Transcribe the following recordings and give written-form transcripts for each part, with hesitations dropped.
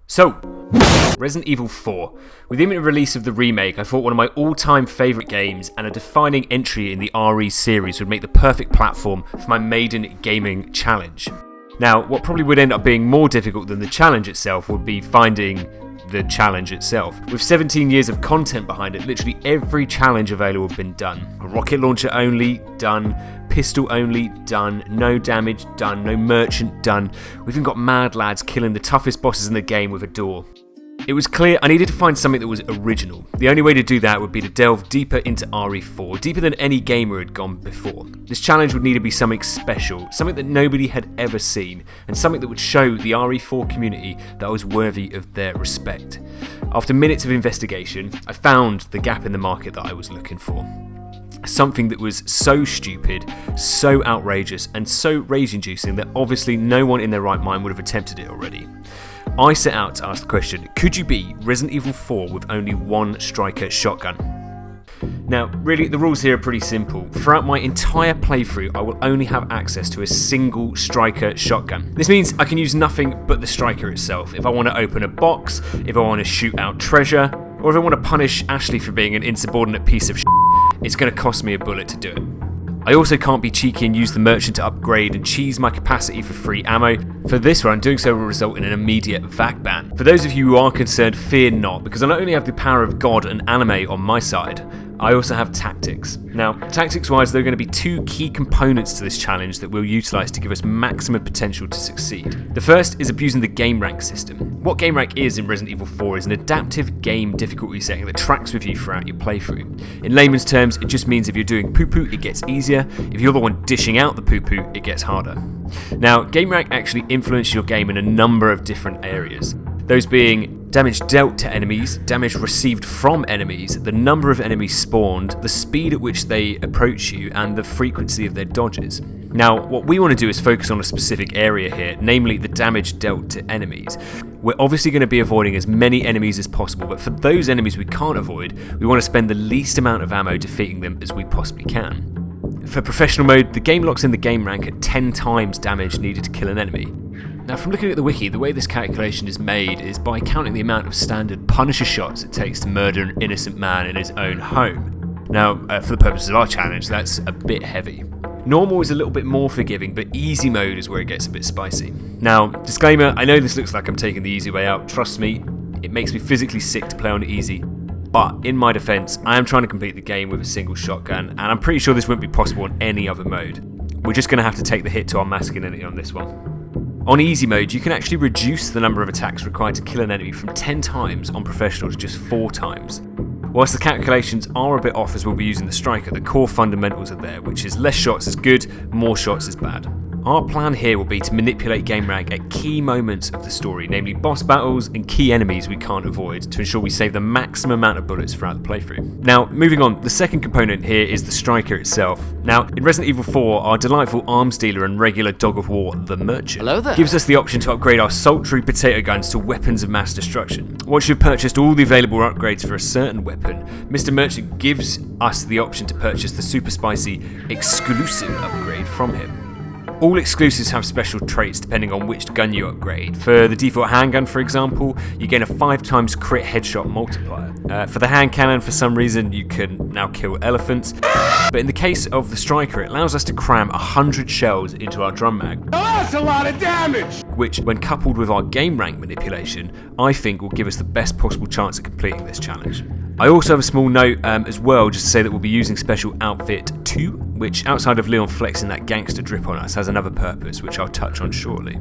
So, Resident Evil 4. With the imminent release of the remake, I thought one of my all-time favourite games and a defining entry in the RE series would make the perfect platform for my maiden gaming challenge. Now, what probably would end up being more difficult than the challenge itself would be finding the challenge itself. With 17 years of content behind it, literally every challenge available has been done. A rocket launcher only, done. Pistol only, done. No damage, done. No merchant, done. We've even got mad lads killing the toughest bosses in the game with a door. It was clear I needed to find something that was original. The only way to do that would be to delve deeper into RE4, deeper than any gamer had gone before. This challenge would need to be something special, something that nobody had ever seen, and something that would show the RE4 community that I was worthy of their respect. After minutes of investigation, I found the gap in the market that I was looking for. Something that was so stupid, so outrageous, and so rage-inducing that obviously no one in their right mind would have attempted it already. I set out to ask the question, could you beat Resident Evil 4 with only one striker shotgun? Now, really, the rules here are pretty simple. Throughout my entire playthrough, I will only have access to a single striker shotgun. This means I can use nothing but the striker itself. If I want to open a box, if I want to shoot out treasure, or if I want to punish Ashley for being an insubordinate piece of shit, it's going to cost me a bullet to do it. I also can't be cheeky and use the merchant to upgrade and cheese my capacity for free ammo. For this run, doing so will result in an immediate VAC ban. For those of you who are concerned, fear not, because I not only have the power of God and anime on my side, I also have tactics. Now, tactics-wise, there are going to be two key components to this challenge that we'll utilise to give us maximum potential to succeed. The first is abusing the game rank system. What game rank is in Resident Evil 4 is an adaptive game difficulty setting that tracks with you throughout your playthrough. In layman's terms, it just means if you're doing poo-poo, it gets easier. If you're the one dishing out the poo-poo, it gets harder. Now, game rank actually influences your game in a number of different areas. Those being damage dealt to enemies, damage received from enemies, the number of enemies spawned, the speed at which they approach you, and the frequency of their dodges. Now, what we want to do is focus on a specific area here, namely the damage dealt to enemies. We're obviously going to be avoiding as many enemies as possible, but for those enemies we can't avoid, we want to spend the least amount of ammo defeating them as we possibly can. For professional mode, the game locks in the game rank at 10 times damage needed to kill an enemy. Now, from looking at the wiki, the way this calculation is made is by counting the amount of standard Punisher shots it takes to murder an innocent man in his own home. Now, for the purposes of our challenge, that's a bit heavy. Normal is a little bit more forgiving, but easy mode is where it gets a bit spicy. Now, disclaimer, I know this looks like I'm taking the easy way out. Trust me, it makes me physically sick to play on easy. But in my defense, I am trying to complete the game with a single shotgun, and I'm pretty sure this wouldn't be possible on any other mode. We're just going to have to take the hit to our masculinity on this one. On easy mode, you can actually reduce the number of attacks required to kill an enemy from 10 times on professional to just 4 times. Whilst the calculations are a bit off as we'll be using the striker, the core fundamentals are there, which is less shots is good, more shots is bad. Our plan here will be to manipulate game rank at key moments of the story, namely boss battles and key enemies we can't avoid, to ensure we save the maximum amount of bullets throughout the playthrough. Now, moving on, the second component here is the striker itself. Now, in Resident Evil 4, our delightful arms dealer and regular dog of war, the Merchant, gives us the option to upgrade our sultry potato guns to weapons of mass destruction. Once you've purchased all the available upgrades for a certain weapon, Mr. Merchant gives us the option to purchase the super spicy exclusive upgrade from him. All exclusives have special traits depending on which gun you upgrade. For the default handgun, for example, you gain a 5 times crit headshot multiplier. For the hand cannon, for some reason, you can now kill elephants. But in the case of the striker, it allows us to cram 100 shells into our drum mag. Oh, that's a lot of damage! Which, when coupled with our game rank manipulation, I think will give us the best possible chance of completing this challenge. I also have a small note as well, just to say that we'll be using Special Outfit 2, which, outside of Leon flexing that gangster drip on us, has another purpose, which I'll touch on shortly.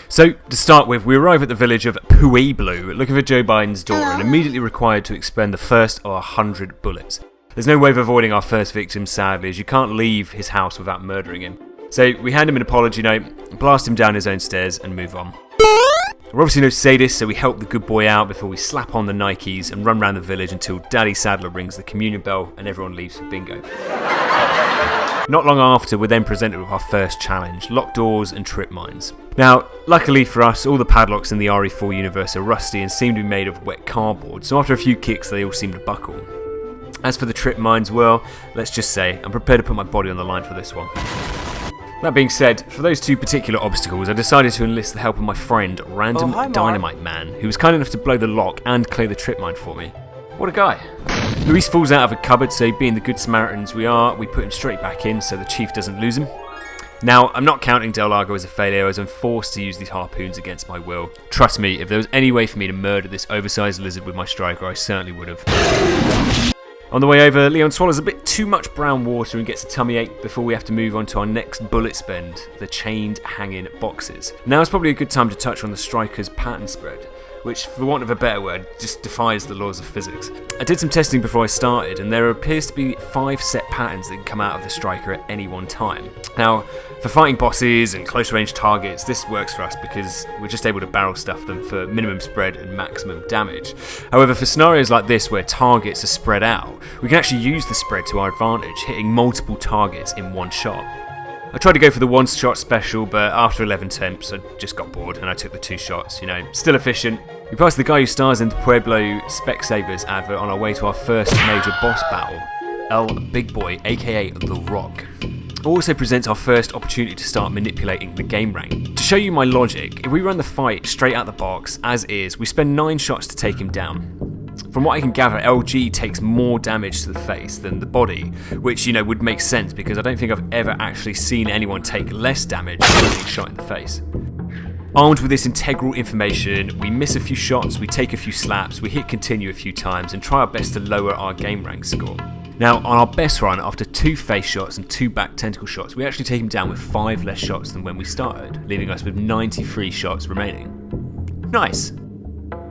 So, to start with, we arrive at the village of Pueblo, looking for Joe Biden's daughter, and immediately required to expend the first of 100 bullets. There's no way of avoiding our first victim, sadly, as you can't leave his house without murdering him. So, we hand him an apology note, blast him down his own stairs, and move on. We're obviously no sadists, so we help the good boy out before we slap on the Nikes and run around the village until Daddy Sadler rings the communion bell and everyone leaves for bingo. Not long after, we're then presented with our first challenge, locked doors and trip mines. Now, luckily for us, all the padlocks in the RE4 universe are rusty and seem to be made of wet cardboard, so after a few kicks they all seem to buckle. As for the trip mines, well, let's just say, I'm prepared to put my body on the line for this one. That being said, for those two particular obstacles, I decided to enlist the help of my friend, Random Dynamite Man, who was kind enough to blow the lock and clear the trip mine for me. What a guy. Luis falls out of a cupboard, so being the good Samaritans we are, we put him straight back in so the chief doesn't lose him. Now, I'm not counting Del Lago as a failure, as I'm forced to use these harpoons against my will. Trust me, if there was any way for me to murder this oversized lizard with my striker, I certainly would have. On the way over, Leon swallows a bit too much brown water and gets a tummy ache before we have to move on to our next bullet spend, the chained hanging boxes. Now is probably a good time to touch on the striker's pattern spread, which, for want of a better word, just defies the laws of physics. I did some testing before I started, and there appears to be 5 set patterns that can come out of the striker at any one time. Now, for fighting bosses and close range targets, this works for us because we're just able to barrel stuff them for minimum spread and maximum damage. However, for scenarios like this where targets are spread out, we can actually use the spread to our advantage, hitting multiple targets in one shot. I tried to go for the one-shot special, but after 11 attempts, I just got bored and I took the 2 shots. Still efficient. We passed the guy who stars in the Pueblo Specsavers advert on our way to our first major boss battle, El Big Boy, aka The Rock. It also presents our first opportunity to start manipulating the game rank. To show you my logic, if we run the fight straight out the box, as is, we spend 9 shots to take him down. From what I can gather, LG takes more damage to the face than the body, which, would make sense because I don't think I've ever actually seen anyone take less damage than being shot in the face. Armed with this integral information, we miss a few shots, we take a few slaps, we hit continue a few times and try our best to lower our game rank score. Now, on our best run, after 2 face shots and 2 back tentacle shots, we actually take him down with 5 less shots than when we started, leaving us with 93 shots remaining. Nice!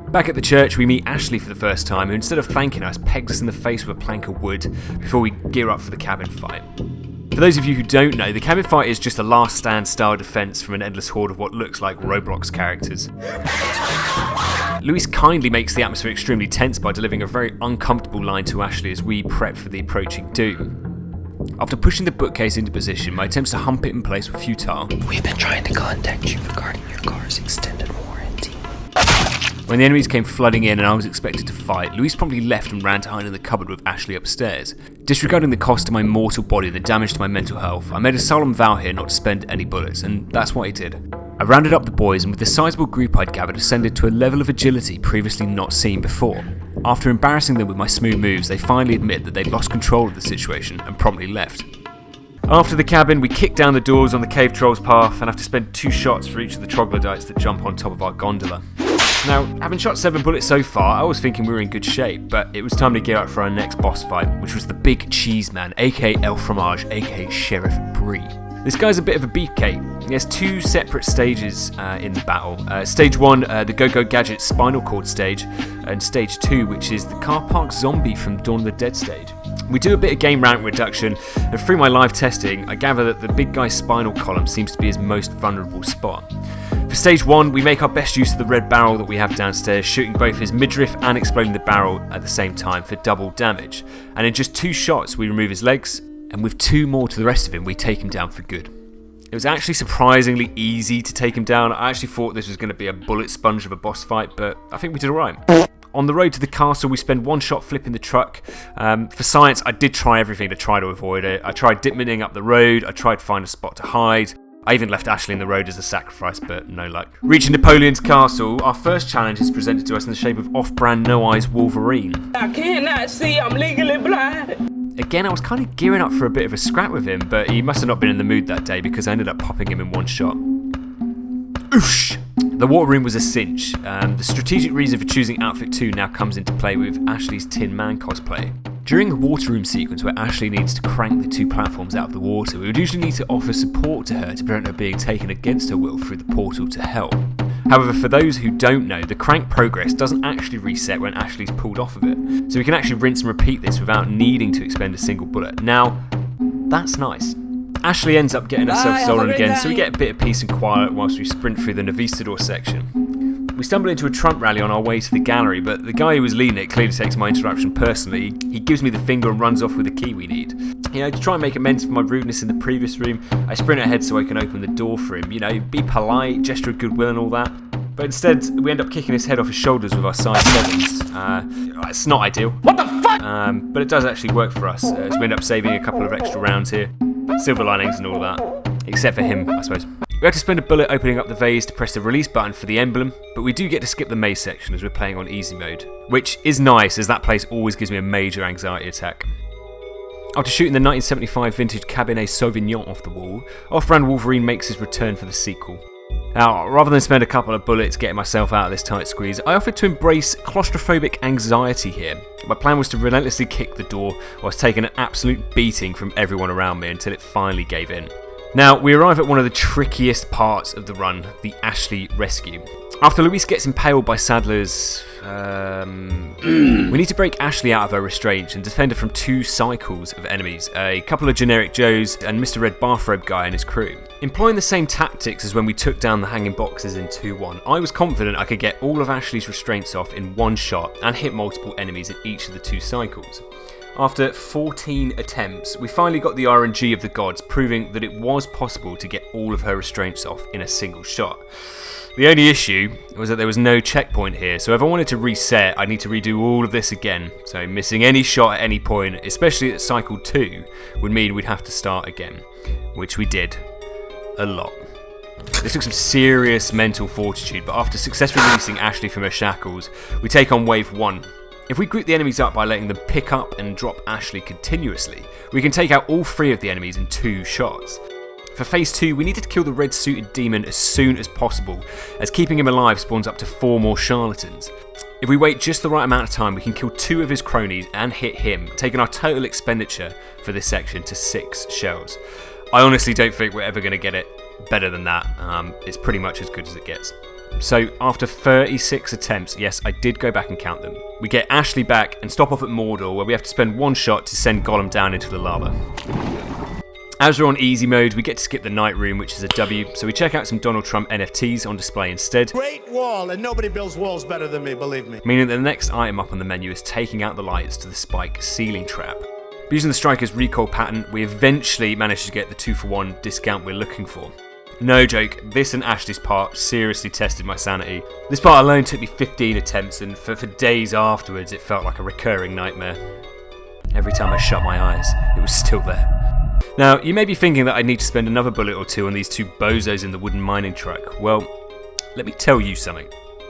Back at the church, we meet Ashley for the first time, who instead of thanking us, pegs us in the face with a plank of wood before we gear up for the cabin fight. For those of you who don't know, the cabin fight is just a last stand style defense from an endless horde of what looks like Roblox characters. Luis kindly makes the atmosphere extremely tense by delivering a very uncomfortable line to Ashley as we prep for the approaching doom. After pushing the bookcase into position, my attempts to hump it in place were futile. We've been trying to contact you regarding your car's extended warranty. When the enemies came flooding in and I was expected to fight, Luis promptly left and ran to hide in the cupboard with Ashley upstairs. Disregarding the cost to my mortal body and the damage to my mental health, I made a solemn vow here not to spend any bullets, and that's what I did. I rounded up the boys and with the sizable group I'd gathered ascended to a level of agility previously not seen before. After embarrassing them with my smooth moves, they finally admit that they'd lost control of the situation and promptly left. After the cabin, we kicked down the doors on the cave trolls path and have to spend 2 shots for each of the troglodytes that jump on top of our gondola. Now, having shot 7 bullets so far, I was thinking we were in good shape, but it was time to gear up for our next boss fight, which was the Big Cheese Man, aka El Fromage, aka Sheriff Brie. This guy's a bit of a beefcake. He has 2 separate stages in the battle. Stage 1, the Go-Go Gadget Spinal Cord stage, and Stage 2, which is the Car Park Zombie from Dawn of the Dead stage. We do a bit of game rank reduction, and through my live testing, I gather that the big guy's spinal column seems to be his most vulnerable spot. For Stage 1, we make our best use of the red barrel that we have downstairs, shooting both his midriff and exploding the barrel at the same time for double damage. And in just 2 shots, we remove his legs, and with 2 more to the rest of him, we take him down for good. It was actually surprisingly easy to take him down. I actually thought this was going to be a bullet sponge of a boss fight, but I think we did alright. On the road to the castle, we spend 1 shot flipping the truck. For science, I did try everything to try to avoid it. I tried dip-minning up the road, I tried to find a spot to hide. I even left Ashley in the road as a sacrifice, but no luck. Reaching Napoleon's castle, our first challenge is presented to us in the shape of off-brand No Eyes Wolverine. I cannot see, I'm legally blind. Again, I was kind of gearing up for a bit of a scrap with him, but he must have not been in the mood that day because I ended up popping him in 1 shot. Oosh! The water room was a cinch. The strategic reason for choosing outfit 2 now comes into play with Ashley's Tin Man cosplay. During the water room sequence where Ashley needs to crank the 2 platforms out of the water, we would usually need to offer support to her to prevent her being taken against her will through the portal to hell. However, for those who don't know, the crank progress doesn't actually reset when Ashley's pulled off of it, so we can actually rinse and repeat this without needing to expend a single bullet. Now, that's nice. Ashley ends up getting herself stolen again, so we get a bit of peace and quiet whilst we sprint through the Navistador section. We stumble into a Trump rally on our way to the gallery, but the guy who was leading it clearly takes my interruption personally. He gives me the finger and runs off with the key we need. To try and make amends for my rudeness in the previous room, I sprint ahead so I can open the door for him. Be polite, gesture of goodwill and all that. But instead, we end up kicking his head off his shoulders with our size 7s. It's not ideal. What the fuck? But it does actually work for us, as we end up saving a couple of extra rounds here. Silver linings and all that. Except for him, I suppose. We have to spend a bullet opening up the vase to press the release button for the emblem, but we do get to skip the maze section as we're playing on easy mode, which is nice as that place always gives me a major anxiety attack. After shooting the 1975 vintage Cabernet Sauvignon off the wall, Off-Brand Wolverine makes his return for the sequel. Now, rather than spend a couple of bullets getting myself out of this tight squeeze, I offered to embrace claustrophobic anxiety here. My plan was to relentlessly kick the door whilst taking an absolute beating from everyone around me until it finally gave in. Now, we arrive at one of the trickiest parts of the run, the Ashley rescue. After Louise gets impaled by Sadler's... we need to break Ashley out of her restraint and defend her from 2 cycles of enemies, a couple of generic Joes and Mr. Red Bathrobe guy and his crew. Employing the same tactics as when we took down the hanging boxes in 2-1, I was confident I could get all of Ashley's restraints off in one shot and hit multiple enemies in each of the 2 cycles. After 14 attempts, we finally got the RNG of the gods, proving that it was possible to get all of her restraints off in a single shot. The only issue was that there was no checkpoint here, so if I wanted to reset, I'd need to redo all of this again. So missing any shot at any point, especially at cycle 2, would mean we'd have to start again, which we did. A lot. This took some serious mental fortitude, but after successfully releasing Ashley from her shackles, we take on wave 1. If we group the enemies up by letting them pick up and drop Ashley continuously, we can take out all 3 of the enemies in 2 shots. For phase 2, we needed to kill the red suited demon as soon as possible, as keeping him alive spawns up to 4 more charlatans. If we wait just the right amount of time, we can kill 2 of his cronies and hit him, taking our total expenditure for this section to 6 shells. I honestly don't think we're ever going to get it better than that. It's pretty much as good as it gets. So after 36 attempts, yes, I did go back and count them, we get Ashley back and stop off at Mordor, where we have to spend 1 shot to send Gollum down into the lava. As we're on easy mode, we get to skip the night room, which is a W, so we check out some Donald Trump NFTs on display instead. Great wall, and nobody builds walls better than me, believe me. Meaning that the next item up on the menu is taking out the lights to the spike ceiling trap. But using the Striker's recoil pattern, we eventually managed to get the 2-for-1 discount we're looking for. No joke, this and Ashley's part seriously tested my sanity. This part alone took me 15 attempts, and for days afterwards it felt like a recurring nightmare. Every time I shut my eyes, it was still there. Now, you may be thinking that I need to spend another bullet or 2 on these 2 bozos in the wooden mining truck. Well, let me tell you something.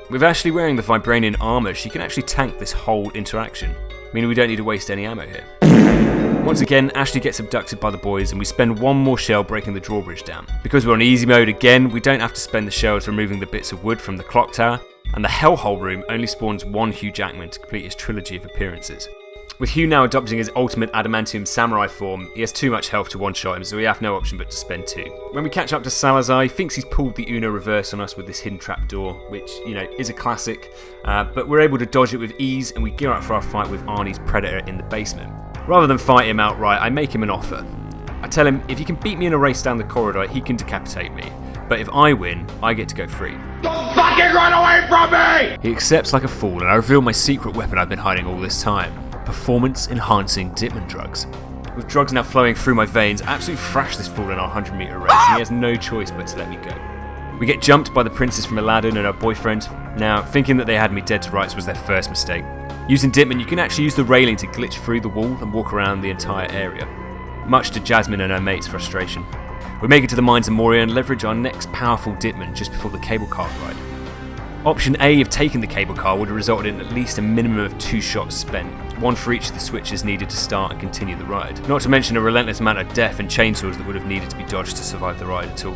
With Ashley wearing the Vibranian armour, she can actually tank this whole interaction, meaning we don't need to waste any ammo here. Once again, Ashley gets abducted by the boys and we spend 1 more shell breaking the drawbridge down. Because we're on easy mode again, we don't have to spend the shells removing the bits of wood from the clock tower, and the Hellhole room only spawns 1 Hugh Jackman to complete his trilogy of appearances. With Hugh now adopting his ultimate adamantium samurai form, he has too much health to one-shot him, so we have no option but to spend 2. When we catch up to Salazar, he thinks he's pulled the Uno reverse on us with this hidden trapdoor, which, is a classic, but we're able to dodge it with ease and we gear up for our fight with Arnie's Predator in the basement. Rather than fight him outright, I make him an offer. I tell him if he can beat me in a race down the corridor, he can decapitate me, but if I win, I get to go free. Don't fucking run away from me! He accepts like a fool and I reveal my secret weapon I've been hiding all this time. Performance-enhancing Dittman drugs. With drugs now flowing through my veins, I absolutely thrash this fool in our 100-metre race, and he has no choice but to let me go. We get jumped by the princess from Aladdin and her boyfriend. Now, thinking that they had me dead to rights was their first mistake. Using Dittman, you can actually use the railing to glitch through the wall and walk around the entire area, much to Jasmine and her mate's frustration. We make it to the Mines of Moria and leverage our next powerful Dittman just before the cable car ride. Option A of taking the cable car would have resulted in at least a minimum of 2 shots spent, 1 for each of the switches needed to start and continue the ride. Not to mention a relentless amount of death and chainsaws that would have needed to be dodged to survive the ride at all.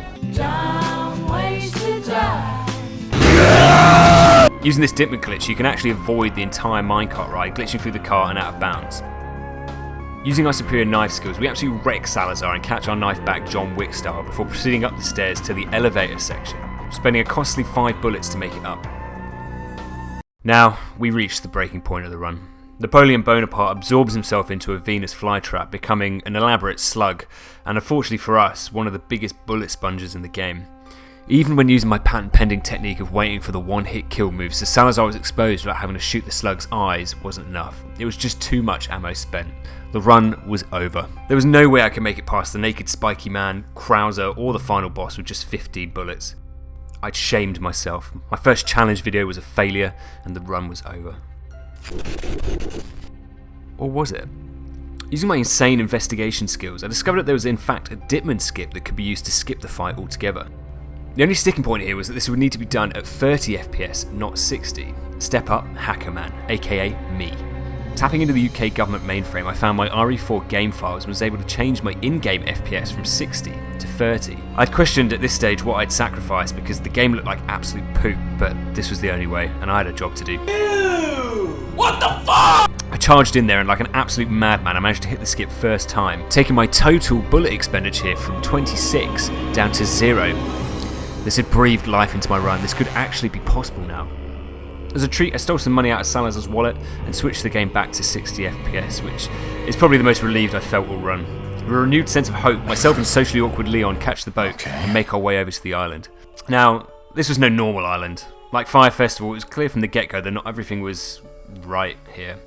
Using this Dittman glitch, you can actually avoid the entire minecart ride, glitching through the car and out of bounds. Using our superior knife skills, we absolutely wreck Salazar and catch our knife back John Wick style before proceeding up the stairs to the elevator section, spending a costly 5 bullets to make it up. Now, we reach the breaking point of the run. Napoleon Bonaparte absorbs himself into a Venus flytrap, becoming an elaborate slug, and unfortunately for us, one of the biggest bullet sponges in the game. Even when using my patent-pending technique of waiting for the one-hit kill move, so Salazar was exposed without having to shoot the slug's eyes wasn't enough. It was just too much ammo spent. The run was over. There was no way I could make it past the naked spiky man, Krauser, or the final boss with just 15 bullets. I'd shamed myself. My first challenge video was a failure, and the run was over. Or was it? Using my insane investigation skills, I discovered that there was in fact a Ditman skip that could be used to skip the fight altogether. The only sticking point here was that this would need to be done at 30 FPS, not 60. Step up, Hacker Man, aka me. Tapping into the UK government mainframe, I found my RE4 game files and was able to change my in-game FPS from 60 to 30. I'd questioned at this stage what I'd sacrificed because the game looked like absolute poop, but this was the only way, and I had a job to do. Ew! What the fuck? I charged in there and like an absolute madman I managed to hit the skip first time, taking my total bullet expenditure from 26 down to 0. This had breathed life into my run. This could actually be possible now. As a treat, I stole some money out of Salazar's wallet and switched the game back to 60 FPS, which is probably the most relieved I felt all run. With a renewed sense of hope, myself and socially awkward Leon catch the boat and make our way over to the island. Now, this was no normal island. Like Fire Festival, it was clear from the get-go that not everything was right here.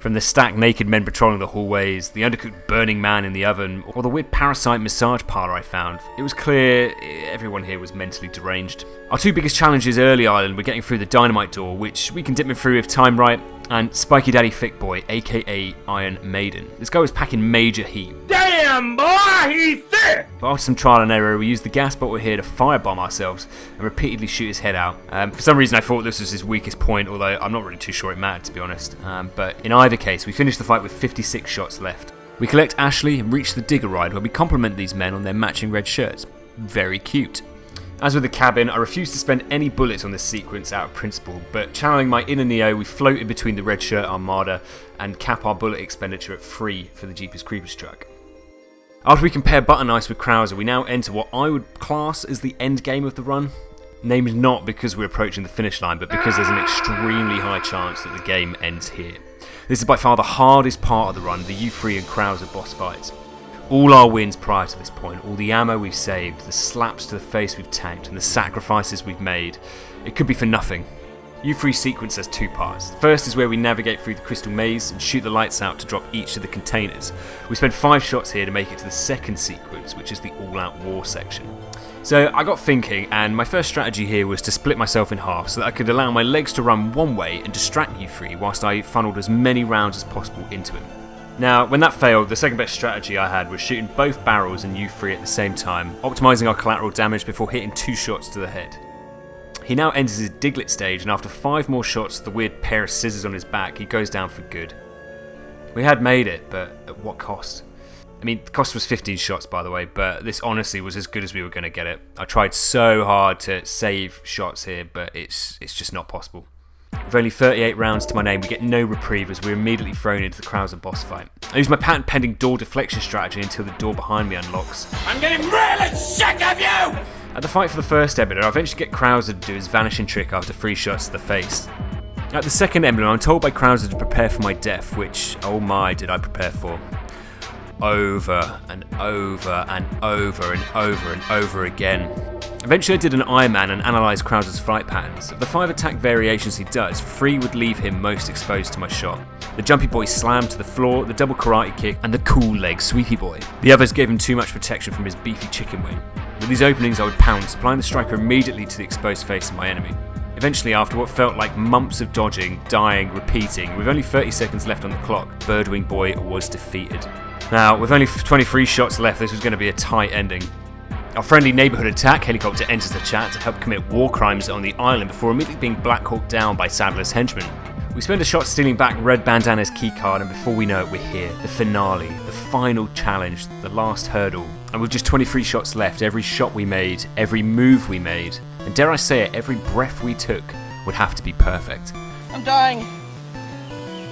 From the stacked naked men patrolling the hallways, the undercooked burning man in the oven, or the weird parasite massage parlour I found, it was clear everyone here was mentally deranged. Our two biggest challenges early Island were getting through the dynamite door, which we can dip him through if time right, and Spiky Daddy Thick Boy, aka Iron Maiden. This guy was packing major heat. Damn, boy, he's thick! But after some trial and error, we used the gas bottle here to firebomb ourselves and repeatedly shoot his head out. For some reason I thought this was his weakest point, although I'm not really too sure it mattered, to be honest. But in either case, we finished the fight with 56 shots left. We collect Ashley and reach the digger ride where we compliment these men on their matching red shirts. Very cute. As with the cabin, I refused to spend any bullets on this sequence out of principle, but channeling my inner Neo, we floated between the red shirt armada and cap our bullet expenditure at 3 for the Jeepers Creepers truck. After we compare Button Ice with Krauser, we now enter what I would class as the end game of the run. Named not because we're approaching the finish line, but because there's an extremely high chance that the game ends here. This is by far the hardest part of the run, the U3 and Krauser boss fights. All our wins prior to this point, all the ammo we've saved, the slaps to the face we've tanked, and the sacrifices we've made, it could be for nothing. U3 sequence has two parts. The first is where we navigate through the crystal maze and shoot the lights out to drop each of the containers. We spend 5 shots here to make it to the second sequence, which is the all-out war section. So I got thinking, and my first strategy here was to split myself in half so that I could allow my legs to run one way and distract U3 whilst I funneled as many rounds as possible into him. Now, when that failed, the second best strategy I had was shooting both barrels and U3 at the same time, optimising our collateral damage before hitting 2 shots to the head. He now enters his Diglett stage, and after 5 more shots, the weird pair of scissors on his back, he goes down for good. We had made it, but at what cost? I mean, the cost was 15 shots, by the way, but this honestly was as good as we were going to get it. I tried so hard to save shots here, but it's just not possible. With only 38 rounds to my name, we get no reprieve as we're immediately thrown into the Krauser boss fight. I use my patent-pending door deflection strategy until the door behind me unlocks. I'm getting really sick of you! At the fight for the first emblem, I eventually get Krauser to do his vanishing trick after 3 shots to the face. At the second emblem, I'm told by Krauser to prepare for my death, which, oh my, did I prepare for. Over and over and over and over and over again. Eventually I did an Iron Man and analysed Krauser's flight patterns. Of the 5 attack variations he does, 3 would leave him most exposed to my shot. The jumpy boy slam to the floor, the double karate kick, and the cool leg sweepy boy. The others gave him too much protection from his beefy chicken wing. With these openings I would pounce, applying the striker immediately to the exposed face of my enemy. Eventually, after what felt like months of dodging, dying, repeating, with only 30 seconds left on the clock, Birdwing Boy was defeated. Now, with only 23 shots left, this was going to be a tight ending. Our friendly neighbourhood attack helicopter enters the chat to help commit war crimes on the island before immediately being Black Hawked down by Sadler's henchmen. We spend a shot stealing back Red Bandana's keycard, and before we know it, we're here. The finale, the final challenge, the last hurdle. And with just 23 shots left, every shot we made, every move we made, and dare I say it, every breath we took would have to be perfect. I'm dying.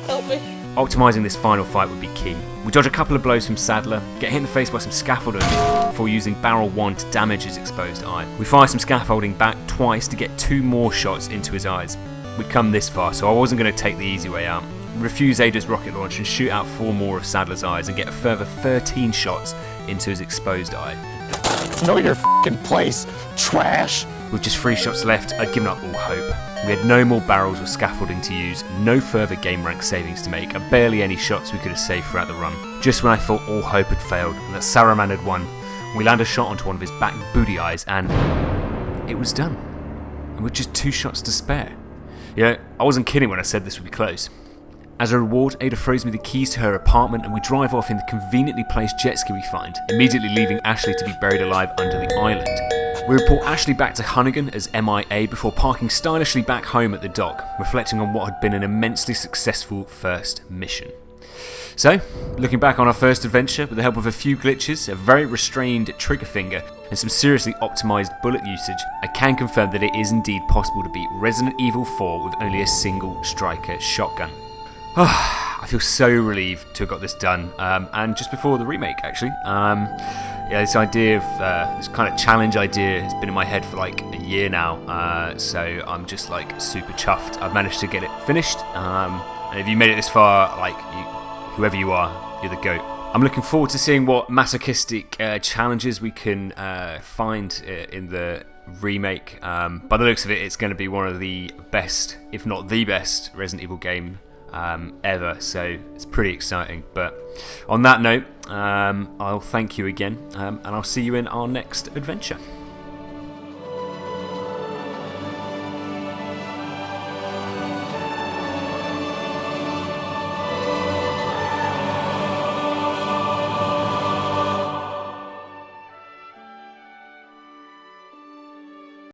Help me. Optimising this final fight would be key. We dodge a couple of blows from Sadler, get hit in the face by some scaffolding before using barrel 1 to damage his exposed eye. We fire some scaffolding back twice to get 2 more shots into his eyes. We'd come this far, so I wasn't going to take the easy way out. Refuse Ada's rocket launch and shoot out 4 more of Sadler's eyes and get a further 13 shots into his exposed eye. Know your f***ing place, trash! With just 3 shots left, I'd given up all hope. We had no more barrels or scaffolding to use, no further game rank savings to make, and barely any shots we could have saved throughout the run. Just when I thought all hope had failed and that Saruman had won, we land a shot onto one of his back booty eyes and it was done. And with just 2 shots to spare. You know, I wasn't kidding when I said this would be close. As a reward, Ada throws me the keys to her apartment and we drive off in the conveniently placed jet ski we find, immediately leaving Ashley to be buried alive under the island. We report Ashley back to Hunnigan as MIA before parking stylishly back home at the dock, reflecting on what had been an immensely successful first mission. So, looking back on our first adventure with the help of a few glitches, a very restrained trigger finger, and some seriously optimised bullet usage, I can confirm that it is indeed possible to beat Resident Evil 4 with only a single striker shotgun. I feel so relieved to have got this done, and just before the remake actually. This idea of this kind of challenge idea has been in my head for like a year now, so I'm just like super chuffed. I've managed to get it finished, and if you made it this far, like whoever you are, you're the GOAT. I'm looking forward to seeing what masochistic challenges we can find in the remake. By the looks of it, it's going to be one of the best, if not the best, Resident Evil game ever, so it's pretty exciting. But on that note, I'll thank you again, and I'll see you in our next adventure.